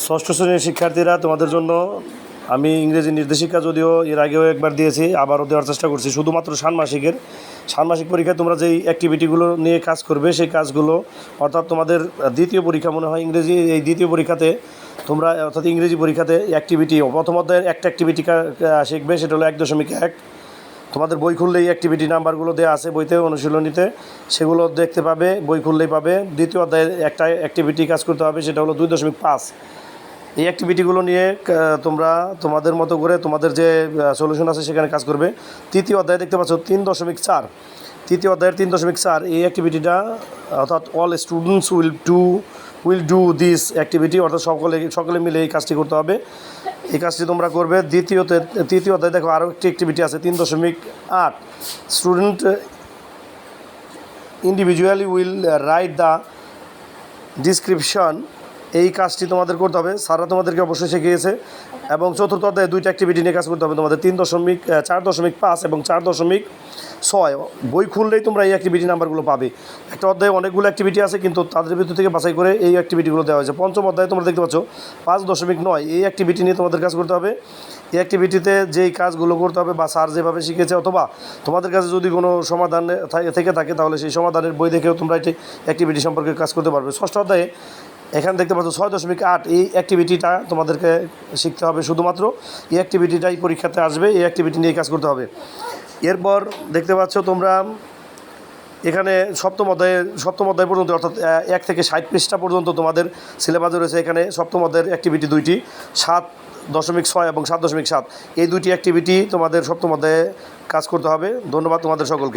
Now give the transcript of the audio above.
ষষ্ঠ শ্রেণীর শিক্ষার্থীরা, তোমাদের জন্য আমি ইংরেজি নির্দেশিকা যদিও এর আগেও একবার দিয়েছি, আবারও দেওয়ার চেষ্টা করছি। শুধুমাত্র ষান্মাসিক পরীক্ষায় তোমরা যেই অ্যাক্টিভিটিগুলো নিয়ে কাজ করবে সেই কাজগুলো, অর্থাৎ তোমাদের দ্বিতীয় পরীক্ষা মনে হয় ইংরেজি, এই দ্বিতীয় পরীক্ষাতে তোমরা অর্থাৎ ইংরেজি পরীক্ষাতে অ্যাক্টিভিটি প্রথম অধ্যায়ের একটা অ্যাক্টিভিটি শিখবে, সেটা হলো 1.1। তোমাদের বই খুললেই অ্যাক্টিভিটি নাম্বারগুলো দেওয়া আছে বইতে, অনুশীলনীতে, সেগুলো দেখতে পাবে, বই খুললেই পাবে। দ্বিতীয় অধ্যায়ে একটা অ্যাক্টিভিটি কাজ করতে হবে, সেটা হলো 2.5। এই অ্যাক্টিভিটিগুলো নিয়ে তোমরা তোমাদের মতো করে তোমাদের যে সলিউশন আছে সেখানে কাজ করবে। তৃতীয় অধ্যায়ে দেখতে পাচ্ছ 3.4, তৃতীয় অধ্যায়ের 3.4 এই অ্যাক্টিভিটিটা, অর্থাৎ all students will do this activity, অর্থাৎ সকলে মিলে এই কাজটি করতে হবে। এই কাজটি তোমরা করবে। তৃতীয় অধ্যায়ে দেখো আরও একটি অ্যাক্টিভিটি আছে 3.8, student individually will write the description. এই কাজটি তোমাদের করতে হবে, স্যাররা তোমাদেরকে অবশ্যই শিখিয়েছে। এবং চতুর্থ অধ্যায়ে দুইটা অ্যাক্টিভিটি নিয়ে কাজ করতে হবে তোমাদের, 4.5 এবং 4.6। বই খুললেই তোমরা এই অ্যাক্টিভিটি নাম্বারগুলো পাবে। একটা অধ্যায়ে অনেকগুলো অ্যাক্টিভিটি আছে, কিন্তু তাদের ভিতর থেকে বাছাই করে এই অ্যাক্টিভিটিগুলো দেওয়া হয়েছে। পঞ্চম অধ্যায়ে তোমরা দেখতে পাচ্ছ 5.9, এই অ্যাক্টিভিটি নিয়ে তোমাদের কাজ করতে হবে। এই অ্যাক্টিভিটিতে যেই কাজগুলো করতে হবে বা স্যার যেভাবে শিখেছে, অথবা তোমাদের কাছে যদি কোনো সমাধান থেকে থাকে তাহলে সেই সমাধানের বই দেখেও তোমরা এটি অ্যাক্টিভিটি সম্পর্কে কাজ করতে পারবে। ষষ্ঠ অধ্যায়ে এখানে দেখতে পাচ্ছ 6.8, এই অ্যাক্টিভিটিটা তোমাদেরকে শিখতে হবে। শুধুমাত্র এই অ্যাক্টিভিটিটাই পরীক্ষাতে আসবে, এই অ্যাক্টিভিটি নিয়ে কাজ করতে হবে। এরপর দেখতে পাচ্ছ তোমরা এখানে সপ্তম অধ্যায় পর্যন্ত, অর্থাৎ 1 থেকে 60 পৃষ্ঠা পর্যন্ত তোমাদের সিলেবাসে রয়েছে। এখানে সপ্তম অধ্যায়ের অ্যাক্টিভিটি দুইটি, 7.6 এবং 7.7, এই দুইটি অ্যাক্টিভিটি তোমাদের সপ্তম অধ্যায়ে কাজ করতে হবে। ধন্যবাদ তোমাদের সকলকে।